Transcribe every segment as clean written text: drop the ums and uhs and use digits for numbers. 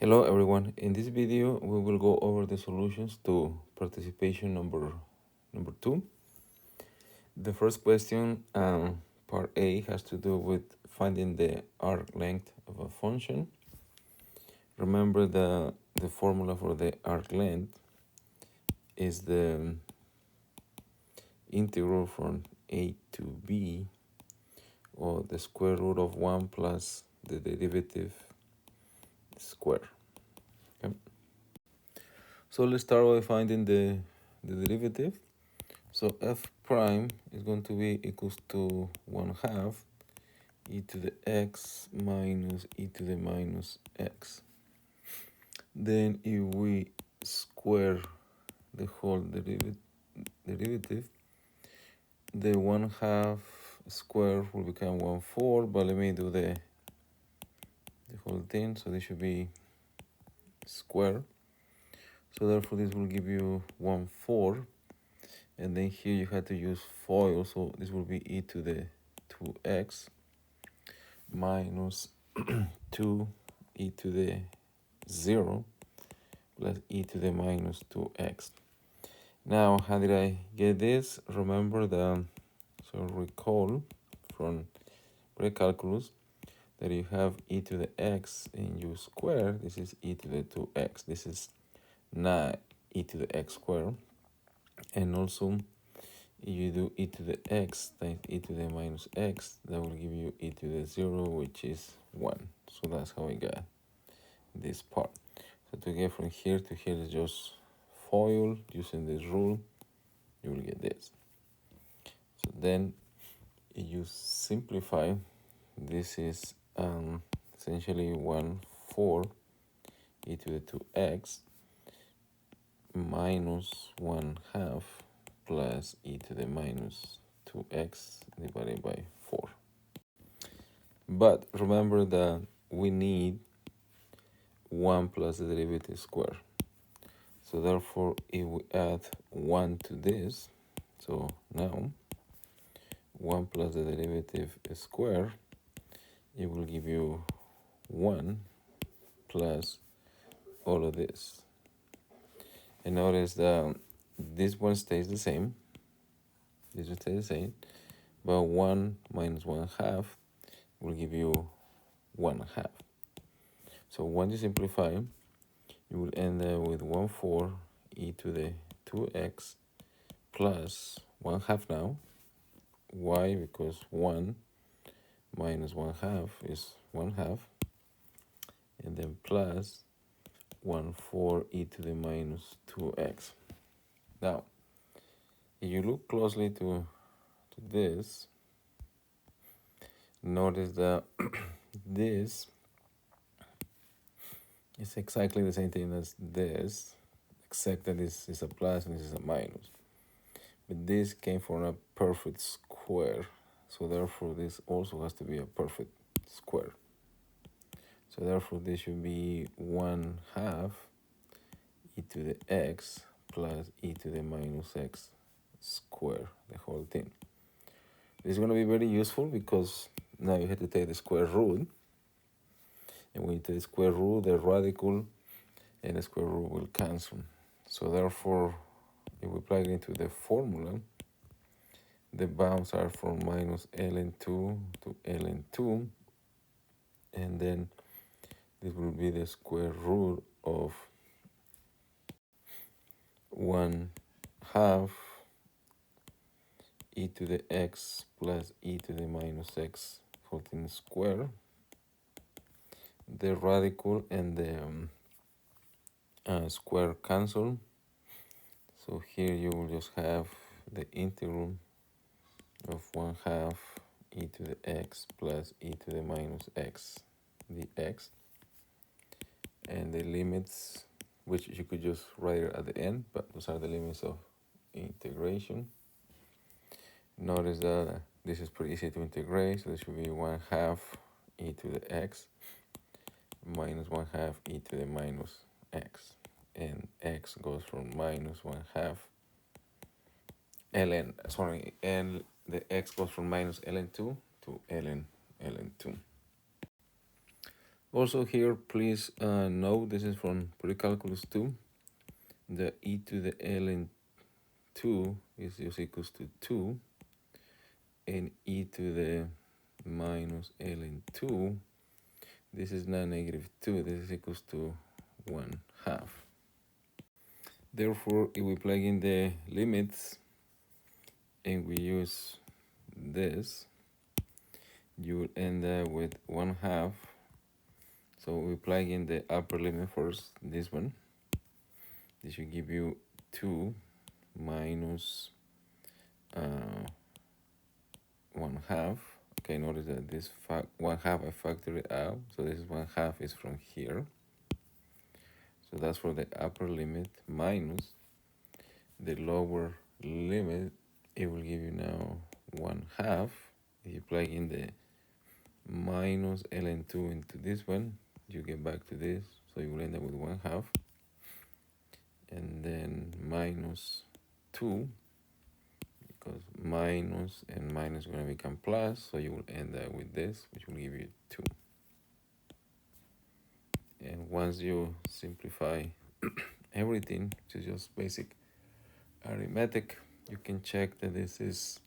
Hello everyone. In this video, we will go over the solutions to participation number 2. The first question, part A, has to do with finding the arc length of a function. Remember the formula for the arc length is the integral from a to b, or the square root of 1 plus the derivative square. Okay. So let's start by finding the derivative. So f prime is going to be equals to 1/2 e to the x minus e to the minus x. Then if we square the whole derivative, the 1/2 square will become 1/4, but let me do the whole thing. So this should be square. So therefore this will give you 1/4. And then here you have to use FOIL, so this will be e to the 2x minus 2 e to the 0 plus e to the minus 2x. Now, how did I get this? Remember recall from pre-calculus that you have e to the x and you square, this is e to the 2x. This is not e to the x squared. And also, if you do e to the x times e to the minus x, that will give you e to the 0, which is 1. So that's how I got this part. So to get from here to here is just FOIL. Using this rule, you will get this. So then if you simplify, this is essentially 1/4 e to the 2x minus 1/2 plus e to the minus 2x divided by 4. But remember that we need 1 plus the derivative square. So therefore, if we add 1 to this, so now 1 plus the derivative square, it will give you 1 plus all of this. And notice that this one stays the same. This will stay the same. But 1 minus 1/2 will give you 1/2. So when you simplify, you will end up with 1/4 e to the 2x plus 1/2 now. Why? Because 1 minus 1/2 is 1/2. And then plus 1/4 e to the minus 2x. Now, if you look closely to this, notice that this is exactly the same thing as this, except that this is a plus and this is a minus. But this came from a perfect square, so therefore this also has to be a perfect square. So therefore this should be 1/2 e to the x plus e to the minus x square, the whole thing. This is going to be very useful because now you have to take the square root. And when you take the square root, the radical and the square root will cancel. So therefore, if we plug it into the formula, the bounds are from minus ln2 to ln2. And then this will be the square root of 1/2 e to the x plus e to the minus x whole thing square. The radical and the square cancel. So here you will just have the integral of 1/2 e to the x plus e to the minus x dx. And the limits, which you could just write it at the end, but those are the limits of integration. Notice that this is pretty easy to integrate, so this should be 1/2 e to the x minus 1/2 e to the minus x. And x goes from minus 1/2 and the x goes from minus ln2 to ln2. Also here, please note, this is from pre-calculus 2. The e to the ln 2 is just equals to 2, and e to the minus ln 2, this is not negative 2, this is equals to 1/2. Therefore, if we plug in the limits and we use this, you will end up with 1/2. So we plug in the upper limit first, this one. This should give you 2 minus 1/2. Okay, notice that this 1/2 I factor it out, so this is 1/2 is from here. So that's for the upper limit minus the lower limit. It will give you now 1/2. If you plug in the minus ln 2 into this one, you get back to this, so you will end up with 1/2, and then minus 2, because minus and minus are going to become plus, so you will end up with this, which will give you 2. And once you simplify everything, which is just basic arithmetic, you can check that this is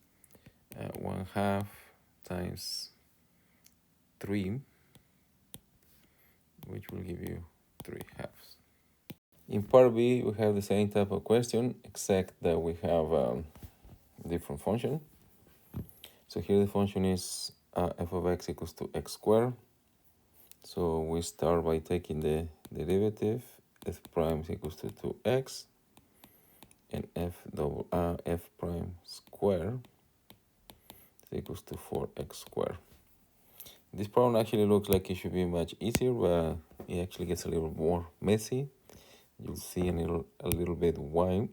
1/2 times 3, which will give you 3/2. In part B, we have the same type of question, except that we have a different function. So here the function is f of x equals to x squared. So we start by taking the derivative. F prime is equals to 2x, and f prime square is equals to 4x squared. This problem actually looks like it should be much easier, but it actually gets a little more messy. You'll see a little bit why.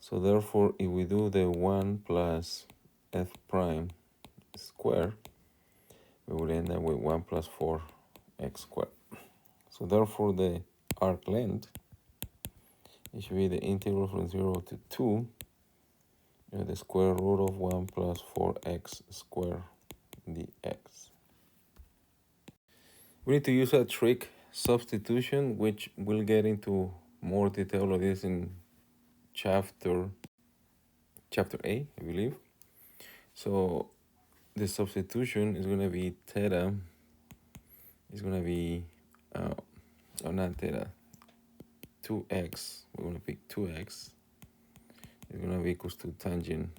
So therefore, if we do the 1 plus f prime square, we will end up with 1 plus 4x squared. So therefore, the arc length, it should be the integral from 0 to 2, the square root of 1 plus 4x squared dx. We need to use a trick substitution, which we'll get into more detail of this in chapter A, I believe. So the substitution is going to be theta is going to be not theta, 2x. We're going to pick 2x is going to be equals to tangent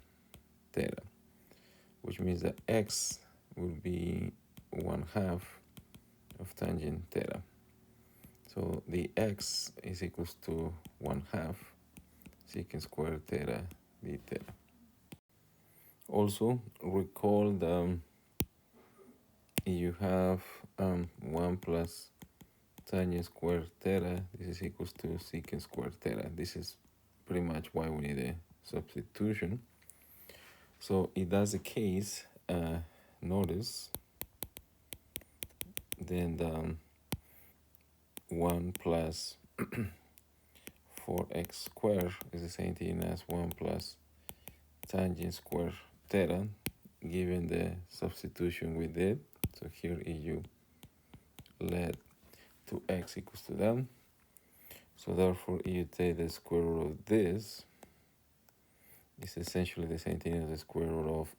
theta, which means that x will be 1/2 of tangent theta. So the x is equals to 1/2 secant squared theta d theta. Also, recall that you have 1 plus tangent squared theta, this is equals to secant squared theta. This is pretty much why we need a substitution. So if that's the case, notice then the 1 plus 4x squared is the same thing as 1 plus tangent squared theta, given the substitution we did. So here if you let 2x equals to that, so therefore if you take the square root of this, it's essentially the same thing as the square root of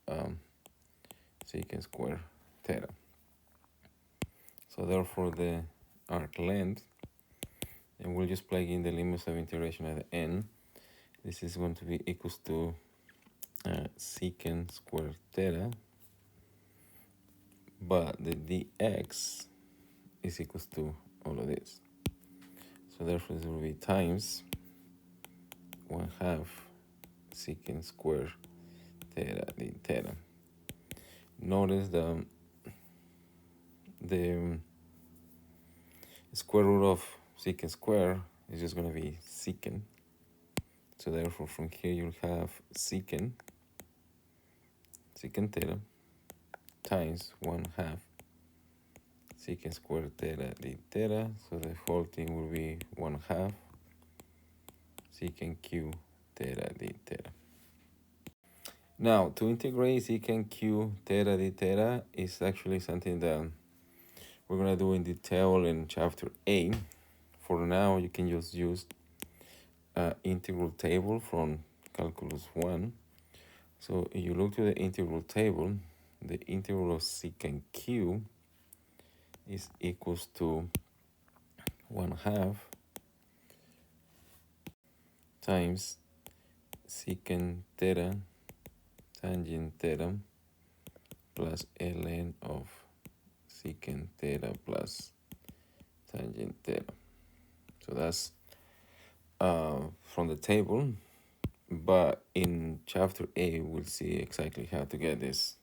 secant squared theta. So therefore the arc length, and we'll just plug in the limits of integration at the end, this is going to be equals to secant squared theta, but the dx is equals to all of this. So therefore this will be times 1/2 secant squared theta d theta. Notice the square root of secant square is just going to be secant. So therefore from here you'll have secant theta times 1/2 secant squared theta d theta. So the whole thing will be 1/2 secant q theta d theta. Now, to integrate secant q theta d theta is actually something that we're gonna do in detail in chapter 8. For now, you can just use integral table from calculus 1. So if you look to the integral table, the integral of secant q is equals to 1/2 times secant theta tangent theta plus ln of secant theta plus tangent theta. So that's from the table, but in chapter 8 we'll see exactly how to get these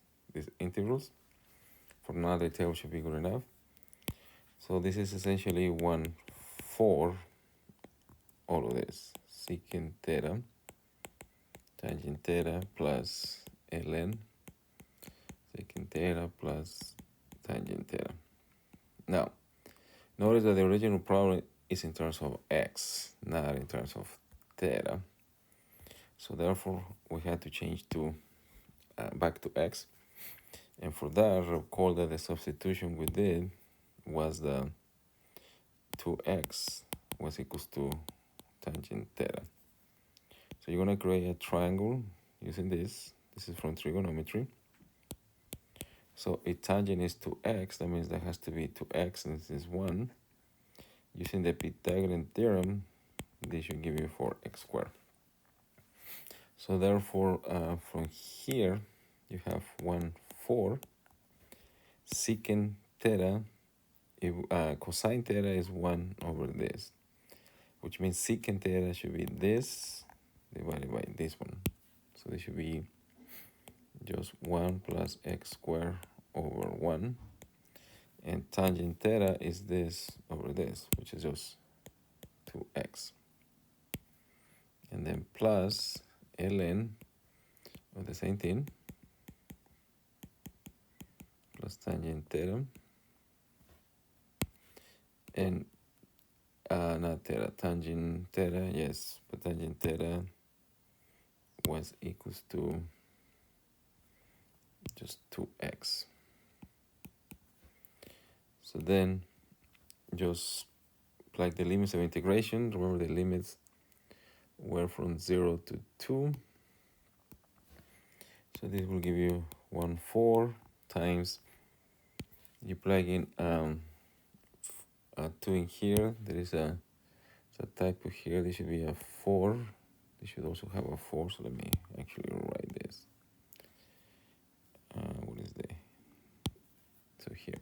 integrals. For now the table should be good enough. So this is essentially 1/4 all of this secant theta tangent theta plus ln secant theta plus tangent theta. Now notice that the original problem is in terms of x, not in terms of theta. So therefore we had to change to back to x, and for that recall that the substitution we did was the 2x was equals to tangent theta. So you're going to create a triangle using this. This is from trigonometry. So if tangent is 2x, that means that has to be 2x, and this is 1. Using the Pythagorean theorem, this should give you 4x squared. So therefore, from here, you have 1/4 secant theta. If cosine theta is 1 over this, which means secant theta should be this divided by this one. So this should be just 1 plus x squared over 1. And tangent theta is this over this, which is just 2x. And then plus ln of the same thing, plus tangent theta. And not theta, tangent theta, yes, but tangent theta was equals to just 2x. So then just like the limits of integration, remember the limits were from 0 to 2. So this will give you 1/4 times, you plug in 2 in here, there is a typo here, this should be a 4. This should also have a 4, so let me actually write this. What is the, so here.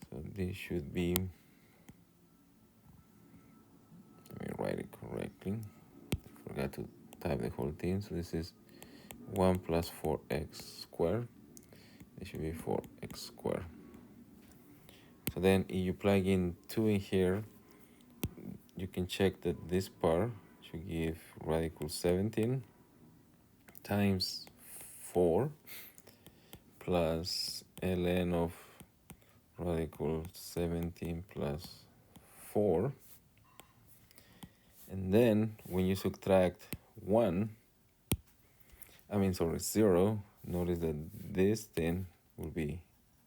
So this should be, let me write it correctly. I forgot to type the whole thing. So this is 1 plus 4x squared. It should be 4x squared. So then if you plug in 2 in here, you can check that this part should give radical 17 times 4 plus ln of radical 17 plus 4. And then when you subtract 0, notice that this thing will be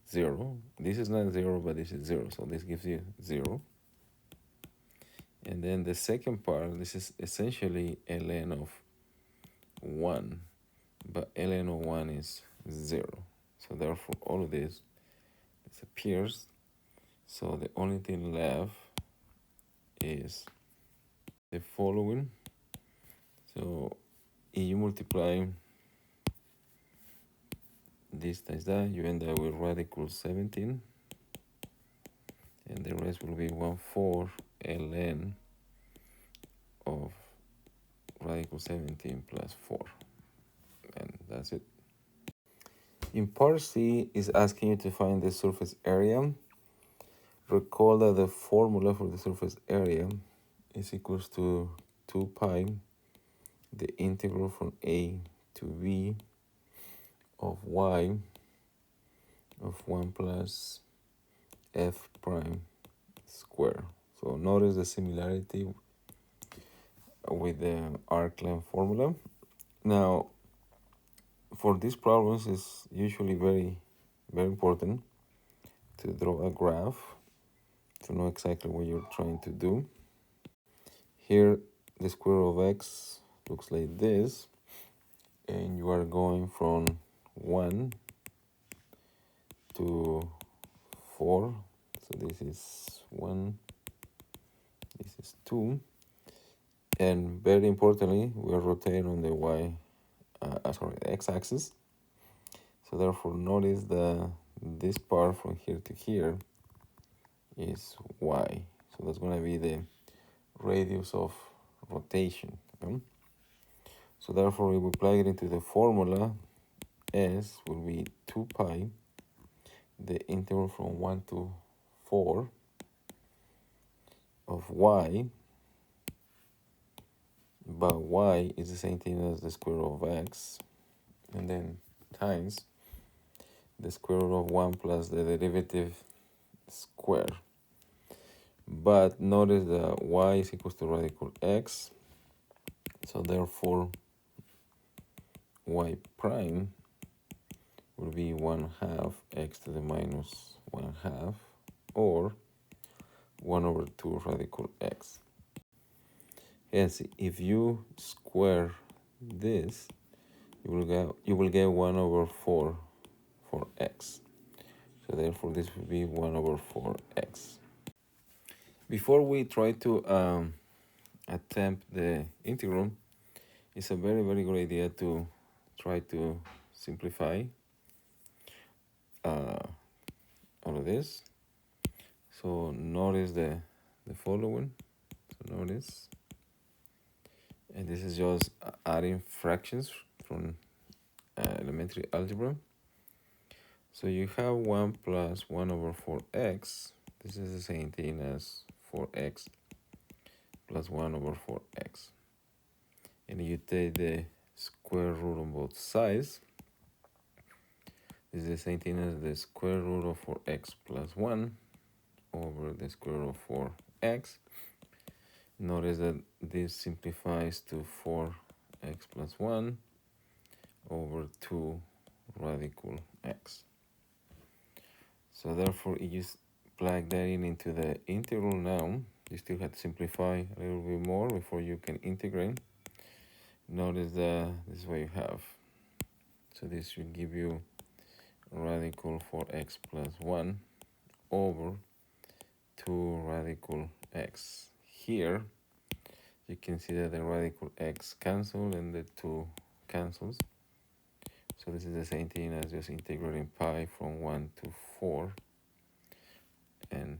0. This is not 0, but this is 0, so this gives you 0. And then the second part, this is essentially ln of 1, but ln of 1 is 0. So therefore all of this disappears. So the only thing left is the following. So if you multiply this times that, you end up with radical 17, and the rest will be 1/4 ln of radical 17 plus 4, and that's it. In part C is asking you to find the surface area. Recall that the formula for the surface area is equals to 2 pi the integral from a to b of y of 1 plus f prime square. So notice the similarity with the arc length formula. Now for these problems, it's usually very important to draw a graph to know exactly what you're trying to do. Here, the square root of x looks like this, and you are going from 1 to 4. So this is 1, this is 2. And very importantly, we are rotating on the x-axis. So therefore, notice that this part from here to here is y. So that's going to be the radius of rotation. Okay? So therefore, if we plug it into the formula, s will be 2 pi, the interval from 1 to 4 of y, but y is the same thing as the square root of x, and then times the square root of 1 plus the derivative square. But notice that y is equal to radical x, so therefore y prime will be 1/2 x to the minus 1/2, or 1/2 radical x. Hence, if you square this, you will get 1/4 for x. So therefore, this will be 1/4x. Before we try to attempt the integral, it's a very, very good idea to try to simplify all of this. So notice the following. So notice, and this is just adding fractions from elementary algebra. So you have 1 plus 1/4x. This is the same thing as 4x plus 1/4x. And you take the square root on both sides. This is the same thing as the square root of 4x plus 1 over the square root of 4x. Notice that this simplifies to 4x plus 1 over 2 radical x. So therefore, you just plug that into the integral now. You still have to simplify a little bit more before you can integrate. Notice that this is what you have. So this should give you radical 4x plus 1 over 2 radical x. Here, you can see that the radical x cancel and the 2 cancels. So this is the same thing as just integrating pi from 1 to 4. And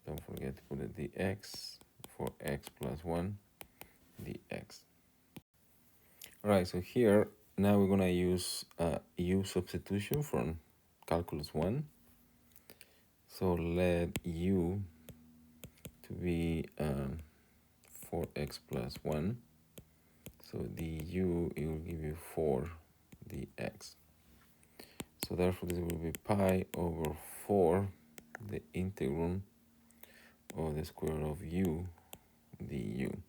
don't forget to put the dx for x plus 1 dx. All right, so here, now we're going to use u substitution from calculus 1. So let u to be 4x plus 1. So du, it will give you 4 dx. So therefore, this will be pi over 4, the integral of the square root of u du.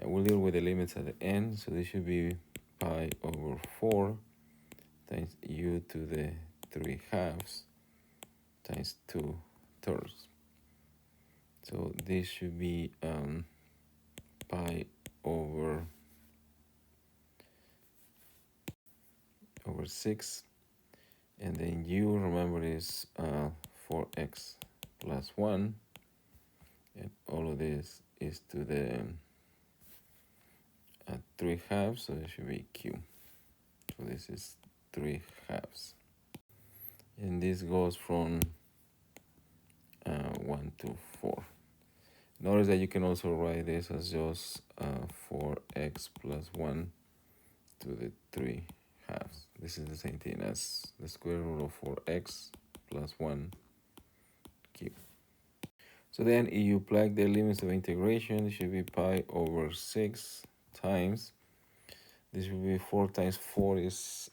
We'll deal with the limits at the end, so this should be pi over 4 times u to the 3/2 times 2/3. So this should be pi over 6, and then u, remember, is 4x plus 1, and all of this is to the 3/2, so it should be q. So this is 3/2, and this goes from 1 to 4. Notice that you can also write this as just 4x plus 1 to the 3/2. This is the same thing as the square root of 4x plus 1 cube. So then if you plug the limits of integration, it should be pi over 6 times, this will be 4 times 4 is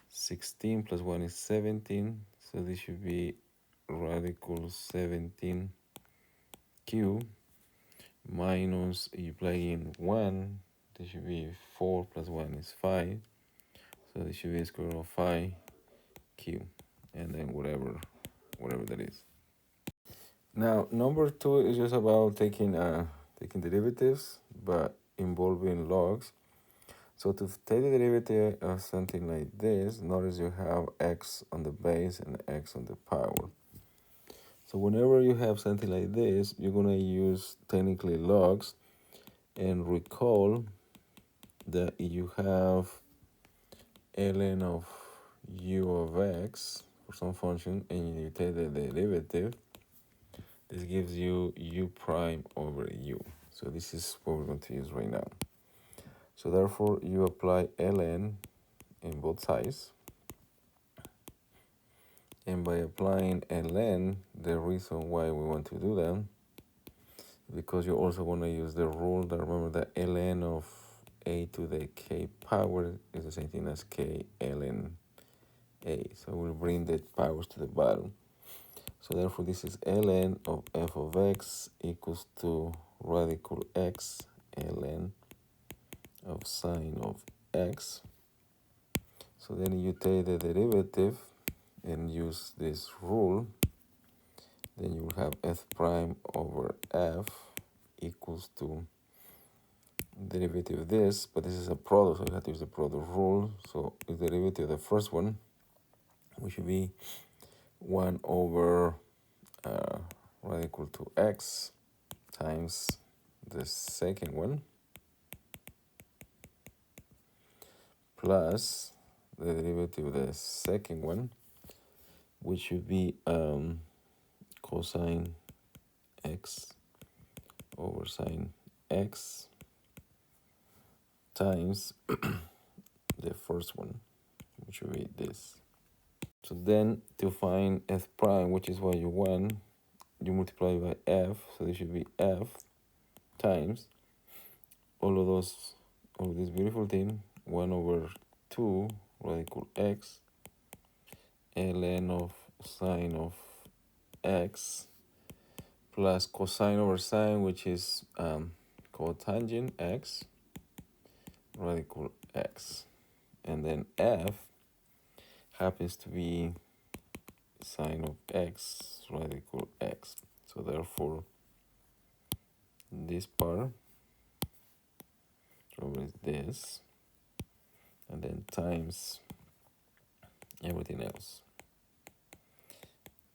16 plus 1 is 17. So this should be radical 17 cube minus, you plug in 1, this should be 4 plus 1 is 5. So this should be square root of 5 cube. and then whatever that is. Now, number 2 is just about taking derivatives, but involving logs. So to take the derivative of something like this, notice you have x on the base and x on the power. So whenever you have something like this, you're going to use technically logs, and recall that you have ln of u of x for some function, and you take the derivative, this gives you u prime over u. So this is what we're going to use right now. So therefore, you apply ln in both sides. And by applying ln, the reason why we want to do that, because you're also going to use the rule that, remember, that ln of a to the k power is the same thing as k ln a. So we'll bring the powers to the bottom. So therefore, this is ln of f of x equals to radical x ln of sine of x. So then you take the derivative and use this rule. Then you will have f prime over f equals to derivative of this, but this is a product, so you have to use the product rule. So the derivative of the first one, which should be 1 over radical to x times the second one plus the derivative of the second one, which should be cosine x over sine x times the first one, which will be this. So then to find f prime, which is what you want, you multiply by f, so this should be f times all of this beautiful thing, 1 over 2 radical x ln of sine of x plus cosine over sine, which is cotangent x radical x, and then f happens to be sine of x radical x. So therefore, this part is this, and then times everything else.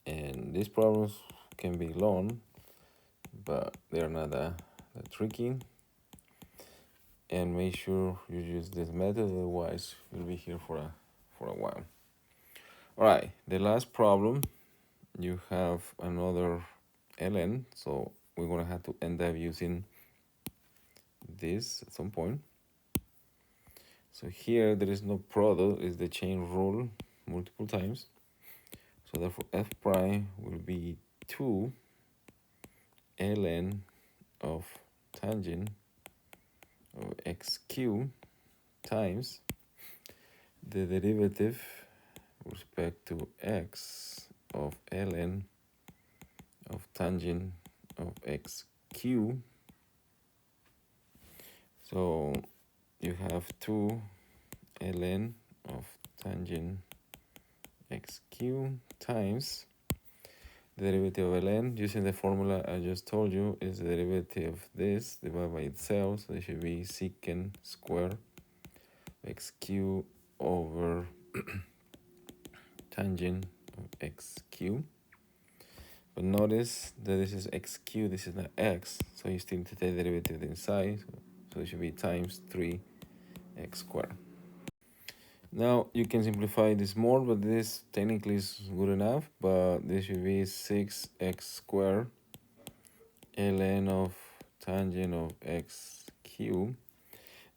And these problems can be long, but they're not that tricky. And make sure you use this method, otherwise you'll be here for a while. All right, the last problem, you have another ln, so we're gonna have to end up using this at some point. So here there is no product, it's the chain rule multiple times. So therefore f prime will be 2 ln of tangent of x cubed times the derivative with respect to x of ln of tangent of x cubed. So you have 2 ln of tangent x cubed times the derivative of ln, using the formula I just told you, is the derivative of this divided by itself. So it should be secant square x cubed over tangent of x cubed. But notice that this is x cubed, this is not x, so you still need to take the derivative inside. So it should be times 3x squared. Now you can simplify this more, but this technically is good enough. But this should be 6x squared ln of tangent of x cubed.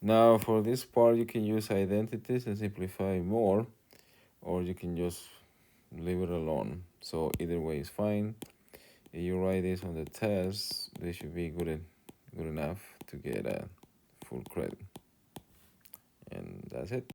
Now for this part, you can use identities and simplify more, or you can just leave it alone. So either way is fine. If you write this on the test, this should be good enough to get a full credit. And that's it.